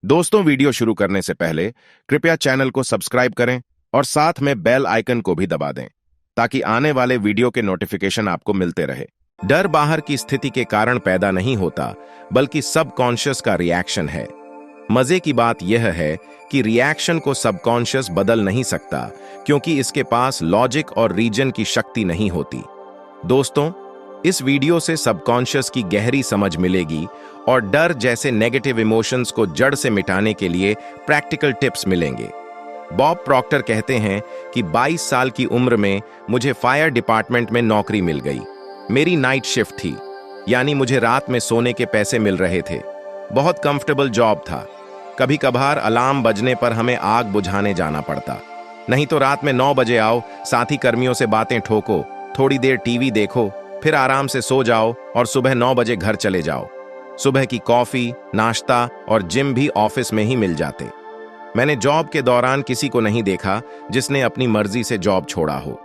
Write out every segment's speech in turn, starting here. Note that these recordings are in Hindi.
दोस्तों, वीडियो शुरू करने से पहले कृपया चैनल को सब्सक्राइब करें और साथ में बेल आइकन को भी दबा दें ताकि आने वाले वीडियो के नोटिफिकेशन आपको मिलते रहे। डर बाहर की स्थिति के कारण पैदा नहीं होता, बल्कि सबकॉन्शियस का रिएक्शन है। मजे की बात यह है कि रिएक्शन को सबकॉन्शियस बदल नहीं सकता, क्योंकि इसके पास लॉजिक और रीजन की शक्ति नहीं होती। दोस्तों, इस वीडियो से सबकॉन्शियस की गहरी समझ मिलेगी और डर जैसे नेगेटिव इमोशंस को जड़ से मिटाने के लिए प्रैक्टिकल टिप्स मिलेंगे। बॉब प्रॉक्टर कहते हैं कि 22 साल की उम्र में मुझे फायर डिपार्टमेंट में नौकरी मिल गई। मेरी नाइट शिफ्ट थी, यानी मुझे रात में सोने के पैसे मिल रहे थे। बहुत कंफर्टेबल जॉब था। कभी कभार अलार्म बजने पर हमें आग बुझाने जाना पड़ता, नहीं तो रात में 9 बजे आओ, साथी कर्मियों से बातें ठोको, थोड़ी देर टीवी देखो, फिर आराम से सो जाओ और सुबह 9 बजे घर चले जाओ। सुबह की कॉफी, नाश्ता और जिम भी ऑफिस में ही मिल जाते। मैंने जॉब के दौरान किसी को नहीं देखा जिसने अपनी मर्जी से जॉब छोड़ा हो।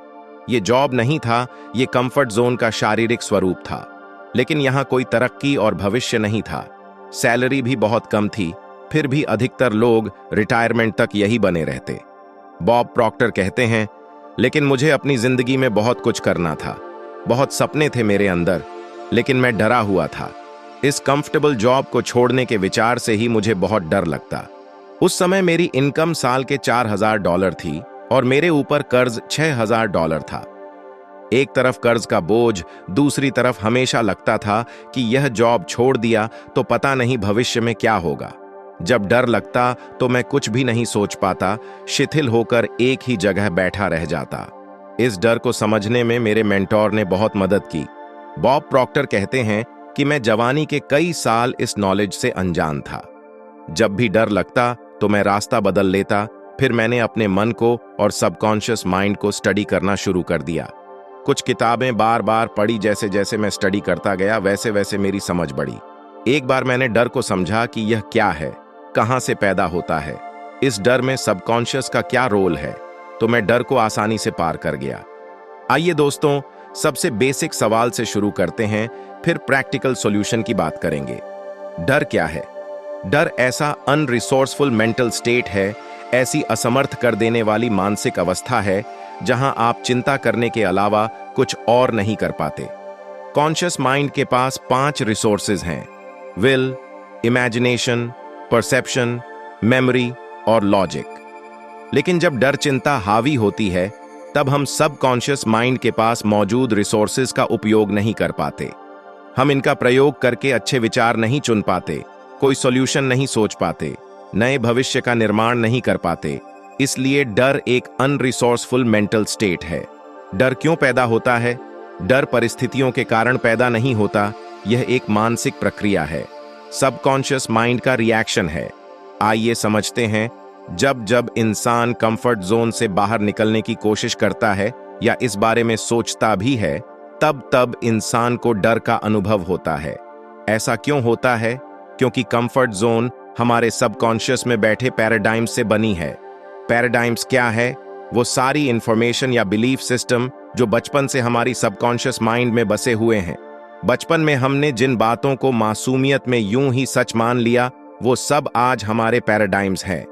ये जॉब नहीं था, ये कंफर्ट जोन का शारीरिक स्वरूप था। लेकिन यहाँ कोई तरक्की और भविष्य नहीं था। सैलरी भी बहुत कम थी, फिर भी अधिकतर लोग रिटायरमेंट तक यही बने रहते। बॉब प्रॉक्टर कहते हैं, लेकिन मुझे अपनी जिंदगी में बहुत कुछ करना था। बहुत सपने थे मेरे अंदर, लेकिन मैं डरा हुआ था। इस कंफर्टेबल जॉब को छोड़ने के विचार से ही मुझे बहुत डर लगता। उस समय मेरी इनकम साल के $4000 थी और मेरे ऊपर कर्ज $6000 था। एक तरफ कर्ज का बोझ, दूसरी तरफ हमेशा लगता था कि यह जॉब छोड़ दिया तो पता नहीं भविष्य में क्या होगा। जब डर लगता तो मैं कुछ भी नहीं सोच पाता, शिथिल होकर एक ही जगह बैठा रह जाता। इस डर को समझने में मेरे मेंटोर ने बहुत मदद की। बॉब प्रॉक्टर कहते हैं कि मैं जवानी के कई साल इस नॉलेज से अनजान था। जब भी डर लगता तो मैं रास्ता बदल लेता। फिर मैंने अपने मन को और सबकॉन्शियस माइंड को स्टडी करना शुरू कर दिया। कुछ किताबें बार बार पढ़ी। जैसे जैसे मैं स्टडी करता गया, वैसे वैसे मेरी समझ बढ़ी। एक बार मैंने डर को समझा कि यह क्या है, कहां से पैदा होता है, इस डर में सबकॉन्शियस का क्या रोल है, तो मैं डर को आसानी से पार कर गया। आइए दोस्तों, सबसे बेसिक सवाल से शुरू करते हैं, फिर प्रैक्टिकल सॉल्यूशन की बात करेंगे। डर क्या है? डर ऐसा अनरिसोर्सफुल मेंटल स्टेट है, ऐसी असमर्थ कर देने वाली मानसिक अवस्था है जहां आप चिंता करने के अलावा कुछ और नहीं कर पाते। कॉन्शियस माइंड के पास 5 रिसोर्सेज हैं: विल, इमेजिनेशन, परसेप्शन, मेमोरी और लॉजिक। लेकिन जब डर चिंता हावी होती है, तब हम सबकॉन्शियस माइंड के पास मौजूद रिसोर्सेज का उपयोग नहीं कर पाते। हम इनका प्रयोग करके अच्छे विचार नहीं चुन पाते, कोई सॉल्यूशन नहीं सोच पाते, नए भविष्य का निर्माण नहीं कर पाते। इसलिए डर एक अनरिसोर्सफुल मेंटल स्टेट है। डर क्यों पैदा होता है? डर परिस्थितियों के कारण पैदा नहीं होता, यह एक मानसिक प्रक्रिया है, सबकॉन्शियस माइंड का रिएक्शन है। आइए समझते हैं। जब जब इंसान कंफर्ट जोन से बाहर निकलने की कोशिश करता है या इस बारे में सोचता भी है, तब तब इंसान को डर का अनुभव होता है। ऐसा क्यों होता है? क्योंकि कंफर्ट जोन हमारे सबकॉन्शियस में बैठे पैराडाइम्स से बनी है। पैराडाइम्स क्या है? वो सारी इंफॉर्मेशन या बिलीफ सिस्टम जो बचपन से हमारी सबकॉन्शियस माइंड में बसे हुए हैं। बचपन में हमने जिन बातों को मासूमियत में यूं ही सच मान लिया, वो सब आज हमारे पैराडाइम्स हैं,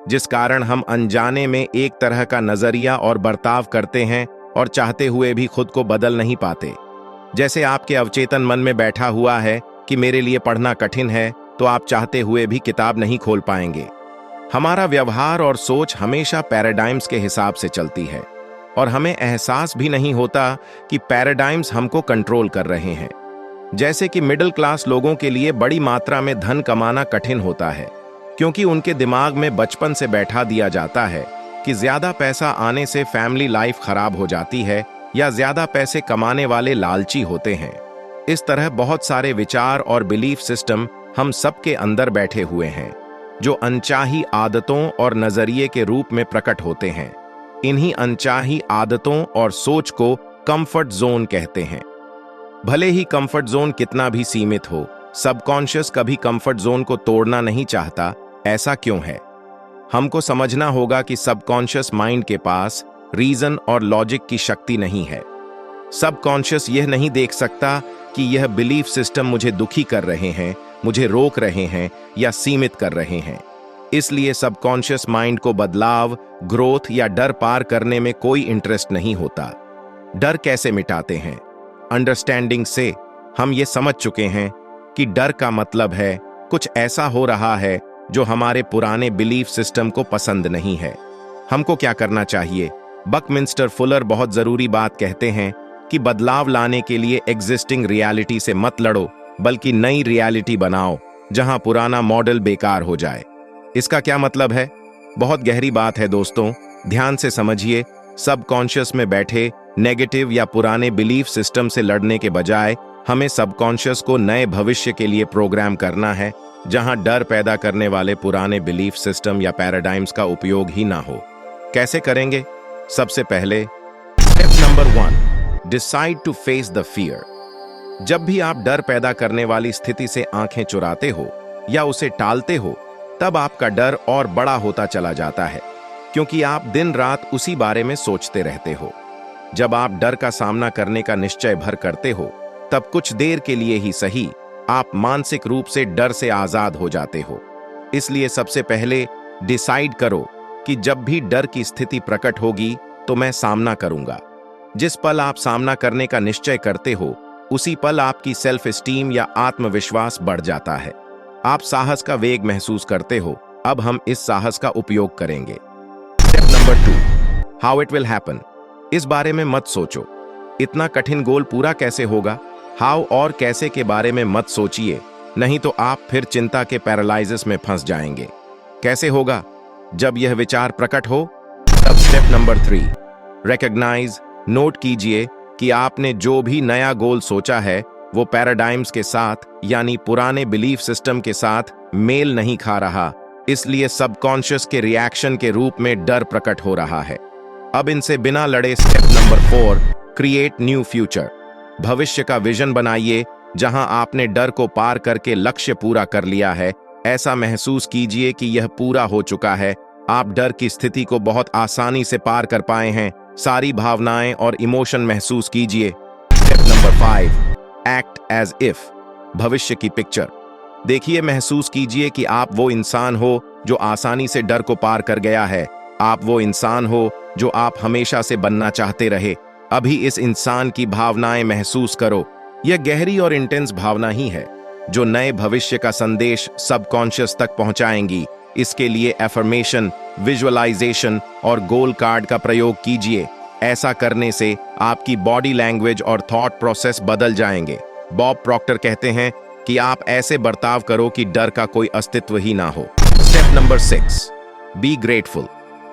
जिस कारण हम अनजाने में एक तरह का नजरिया और बर्ताव करते हैं और चाहते हुए भी खुद को बदल नहीं पाते। जैसे आपके अवचेतन मन में बैठा हुआ है कि मेरे लिए पढ़ना कठिन है, तो आप चाहते हुए भी किताब नहीं खोल पाएंगे। हमारा व्यवहार और सोच हमेशा पैराडाइम्स के हिसाब से चलती है और हमें एहसास भी नहीं होता कि पैराडाइम्स हमको कंट्रोल कर रहे हैं। जैसे कि मिडिल क्लास लोगों के लिए बड़ी मात्रा में धन कमाना कठिन होता है, क्योंकि उनके दिमाग में बचपन से बैठा दिया जाता है कि ज्यादा पैसा आने से फैमिली लाइफ खराब हो जाती है या ज्यादा पैसे कमाने वाले लालची होते हैं। इस तरह बहुत सारे विचार और बिलीफ सिस्टम हम सबके अंदर बैठे हुए हैं, जो अनचाही आदतों और नजरिए के रूप में प्रकट होते हैं। इन्हीं अनचाही आदतों और सोच को कंफर्ट जोन कहते हैं। भले ही कंफर्ट जोन कितना भी सीमित हो, सबकॉन्शियस कभी कंफर्ट जोन को तोड़ना नहीं चाहता। ऐसा क्यों है? हमको समझना होगा कि सबकॉन्शियस माइंड के पास रीजन और लॉजिक की शक्ति नहीं है। सबकॉन्शियस यह नहीं देख सकता कि यह बिलीफ सिस्टम मुझे दुखी कर रहे हैं, मुझे रोक रहे हैं या सीमित कर रहे हैं। इसलिए सबकॉन्शियस माइंड को बदलाव, ग्रोथ या डर पार करने में कोई इंटरेस्ट नहीं होता। डर कैसे मिटाते हैं? अंडरस्टैंडिंग से हम ये समझ चुके हैं कि डर का मतलब है कुछ ऐसा हो रहा है जो हमारे पुराने बिलीफ सिस्टम को पसंद नहीं है। हमको क्या करना चाहिए? बकमिंस्टर फुलर बहुत जरूरी बात कहते हैं कि बदलाव लाने के लिए एग्जिस्टिंग रियलिटी से मत लड़ो, बल्कि नई रियलिटी बनाओ जहां पुराना मॉडल बेकार हो जाए। इसका क्या मतलब है? बहुत गहरी बात है दोस्तों, ध्यान से समझिए। सबकॉन्शियस में बैठे नेगेटिव या पुराने बिलीफ सिस्टम से लड़ने के बजाय हमें सबकॉन्शियस को नए भविष्य के लिए प्रोग्राम करना है, जहां डर पैदा करने वाले पुराने बिलीफ सिस्टम या पैराडाइम्स का उपयोग ही ना हो। कैसे करेंगे? सबसे पहले step number 1, decide to face the fear. जब भी आप डर पैदा करने वाली स्थिति से आंखें चुराते हो या उसे टालते हो, तब आपका डर और बड़ा होता चला जाता है, क्योंकि आप दिन रात उसी बारे में सोचते रहते हो। जब आप डर का सामना करने का निश्चय भर करते हो, तब कुछ देर के लिए ही सही, आप मानसिक रूप से डर से आजाद हो जाते हो। इसलिए सबसे पहले डिसाइड करो कि जब भी डर की स्थिति प्रकट होगी तो मैं सामना करूंगा। जिस पल आप सामना करने का निश्चय करते हो, उसी पल आपकी सेल्फ एस्टीम या आत्मविश्वास बढ़ जाता है। आप साहस का वेग महसूस करते हो। अब हम इस साहस का उपयोग करेंगे। Step number 2, how it will happen. इस बारे में मत सोचो, इतना कठिन गोल पूरा कैसे होगा। हाउ और कैसे के बारे में मत सोचिए, नहीं तो आप फिर चिंता के पैरालिसिस में फंस जाएंगे। कैसे होगा? जब यह विचार प्रकट हो, तब स्टेप नंबर 3, रिकॉग्नाइज, नोट कीजिए कि आपने जो भी नया गोल सोचा है वो पैराडाइम्स के साथ यानी पुराने बिलीफ सिस्टम के साथ मेल नहीं खा रहा। इसलिए सबकॉन्शियस के रिएक्शन के रूप में डर प्रकट हो रहा है। अब इनसे बिना लड़े step number 4, create new future. भविष्य का विजन बनाइए जहां आपने डर को पार करके लक्ष्य पूरा कर लिया है। ऐसा महसूस कीजिए कि यह पूरा हो चुका है। आप डर की स्थिति को बहुत आसानी से पार कर पाए हैं। सारी भावनाएं और इमोशन महसूस कीजिए। Step number 5, act as if. भविष्य की पिक्चर देखिए, महसूस कीजिए कि आप वो इंसान हो जो आसानी से डर को पार कर गया है। आप वो इंसान हो जो आप हमेशा से बनना चाहते रहे। अभी इस इंसान की भावनाएं महसूस करो। यह गहरी और इंटेंस भावना ही है जो नए भविष्य का संदेश सबकॉन्शियस तक पहुंचाएंगी। इसके लिए एफर्मेशन, विजुअलाइजेशन और गोल कार्ड का प्रयोग कीजिए। ऐसा करने से आपकी बॉडी लैंग्वेज और थॉट प्रोसेस बदल जाएंगे। बॉब प्रॉक्टर कहते हैं कि आप ऐसे बर्ताव करो कि डर का कोई अस्तित्व ही ना हो। Step number 6, be grateful.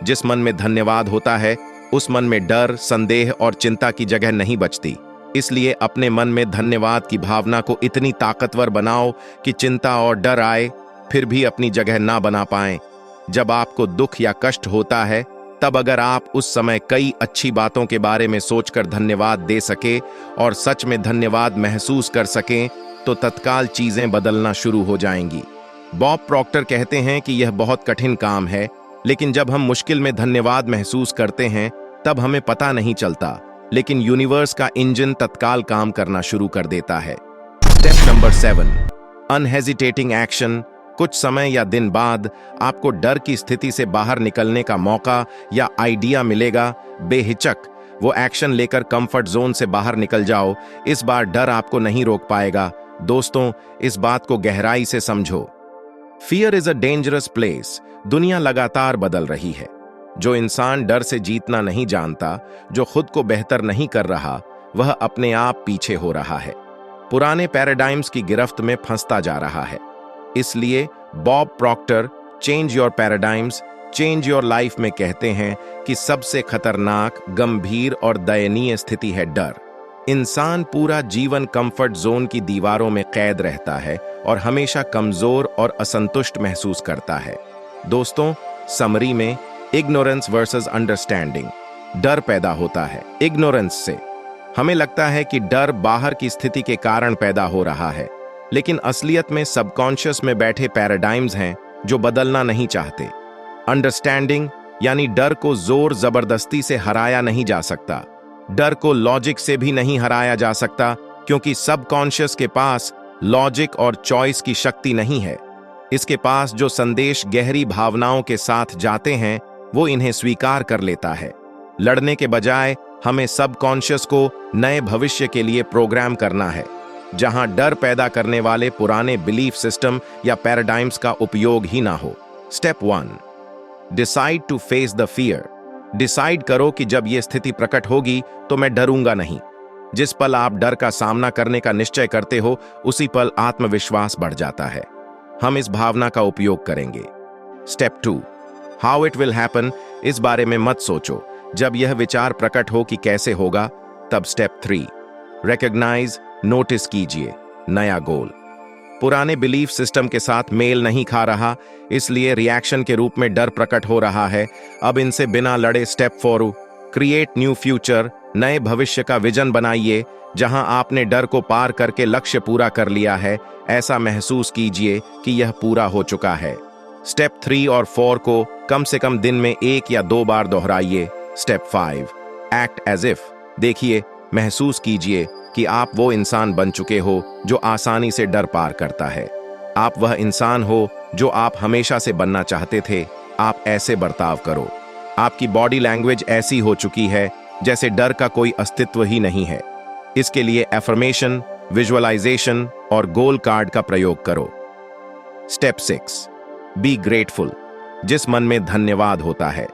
जिस मन में धन्यवाद होता है, उस मन में डर, संदेह और चिंता की जगह नहीं बचती। इसलिए अपने मन में धन्यवाद की भावना को इतनी ताकतवर बनाओ कि चिंता और डर आए फिर भी अपनी जगह ना बना पाएं। जब आपको दुख या कष्ट होता है, तब अगर आप उस समय कई अच्छी बातों के बारे में सोचकर धन्यवाद दे सके और सच में धन्यवाद महसूस कर सकें, तो तत्काल चीजें बदलना शुरू हो जाएंगी। बॉब प्रॉक्टर कहते हैं कि यह बहुत कठिन काम है, लेकिन जब हम मुश्किल में धन्यवाद महसूस करते हैं, तब हमें पता नहीं चलता, लेकिन यूनिवर्स का इंजन तत्काल काम करना शुरू कर देता है। Step number 7, unhesitating action. कुछ समय या दिन बाद आपको डर की स्थिति से बाहर निकलने का मौका या आइडिया मिलेगा। बेहिचक वो एक्शन लेकर कंफर्ट जोन से बाहर निकल जाओ। इस बार डर आपको नहीं रोक पाएगा। दोस्तों, इस बात को गहराई से समझो। Fear is a dangerous place. दुनिया लगातार बदल रही है। जो इंसान डर से जीतना नहीं जानता, जो खुद को बेहतर नहीं कर रहा, वह अपने आप पीछे हो रहा है, पुराने पैराडाइम्स की गिरफ्त में फंसता जा रहा है। इसलिए Bob Procter change your paradigms, change your life में कहते हैं कि सबसे खतरनाक, गंभीर और दयनीय स्थिति है डर। इंसान पूरा जीवन कंफर्ट जोन की दीवारों में कैद रहता है और हमेशा कमजोर और असंतुष्ट महसूस करता है। दोस्तों, समरी में इग्नोरेंस वर्सेस अंडरस्टैंडिंग। डर पैदा होता है इग्नोरेंस से। हमें लगता है कि डर बाहर की स्थिति के कारण पैदा हो रहा है, लेकिन असलियत में सबकॉन्शियस में बैठे पैराडाइम्स हैं जो बदलना नहीं चाहते। अंडरस्टैंडिंग यानी डर को जोर जबरदस्ती से हराया नहीं जा सकता। डर को लॉजिक से भी नहीं हराया जा सकता, क्योंकि सबकॉन्शियस के पास लॉजिक और चॉइस की शक्ति नहीं है। इसके पास जो संदेश गहरी भावनाओं के साथ जाते हैं वो इन्हें स्वीकार कर लेता है। लड़ने के बजाय हमें सबकॉन्शियस को नए भविष्य के लिए प्रोग्राम करना है, जहां डर पैदा करने वाले पुराने बिलीफ सिस्टम या पैराडाइम्स का उपयोग ही ना हो। Step 1, decide to face the fear. Decide करो कि जब यह स्थिति प्रकट होगी तो मैं डरूंगा नहीं। जिस पल आप डर का सामना करने का निश्चय करते हो, उसी पल आत्मविश्वास बढ़ जाता है। हम इस भावना का उपयोग करेंगे। Step 2, how it will happen. इस बारे में मत सोचो। जब यह विचार प्रकट हो कि कैसे होगा, तब स्टेप 3, रिकॉग्नाइज, नोटिस कीजिए। नया गोल पुराने बिलीफ सिस्टम के साथ मेल नहीं खा रहा, इसलिए रिएक्शन के रूप में डर प्रकट हो रहा है। अब इनसे बिना लड़े स्टेप 4, क्रिएट न्यू फ्यूचर। नए भविष्य का विजन बनाइए, जहां आपने डर को पार करके लक्ष्य पूरा कर लिया है। ऐसा महसूस कीजिए कि यह पूरा हो चुका है। स्टेप 3 और 4 को कम से कम दिन में 1 या 2 बार दोहराइए। Step 5, act as if. देखिए, महसूस कीजिए कि आप वो इंसान बन चुके हो जो आसानी से डर पार करता है। आप वह इंसान हो जो आप हमेशा से बनना चाहते थे। आप ऐसे बर्ताव करो। आपकी बॉडी लैंग्वेज ऐसी हो चुकी है जैसे डर का कोई अस्तित्व ही नहीं है। इसके लिए एफर्मेशन, विजुअलाइजेशन और गोल कार्ड का प्रयोग करो। Step 6, be grateful. जिस मन में धन्यवाद होता है,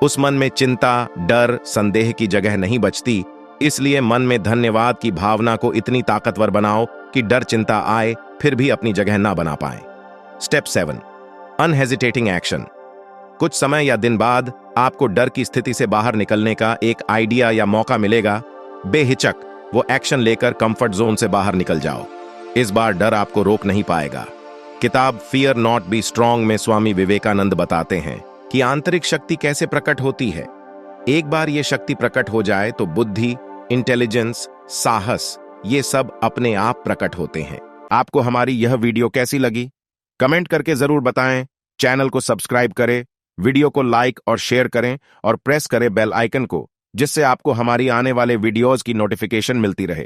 उस मन में चिंता, डर, संदेह की जगह नहीं बचती। इसलिए मन में धन्यवाद की भावना को इतनी ताकतवर बनाओ कि डर, चिंता आए फिर भी अपनी जगह ना बना पाए। Step 7, unhesitating action. कुछ समय या दिन बाद आपको डर की स्थिति से बाहर निकलने का एक आइडिया या मौका मिलेगा। बेहिचक वो एक्शन लेकर कंफर्ट जोन से बाहर निकल जाओ। इस बार डर आपको रोक नहीं पाएगा। किताब फियर नॉट बी स्ट्रॉन्ग में स्वामी विवेकानंद बताते हैं कि आंतरिक शक्ति कैसे प्रकट होती है। एक बार ये शक्ति प्रकट हो जाए तो बुद्धि, इंटेलिजेंस, साहस, ये सब अपने आप प्रकट होते हैं। आपको हमारी यह वीडियो कैसी लगी? कमेंट करके जरूर बताएं। चैनल को सब्सक्राइब करें, वीडियो को लाइक और शेयर करें और प्रेस करें बेल आइकन को, जिससे आपको हमारी आने वाले वीडियोस की नोटिफिकेशन मिलती रहे।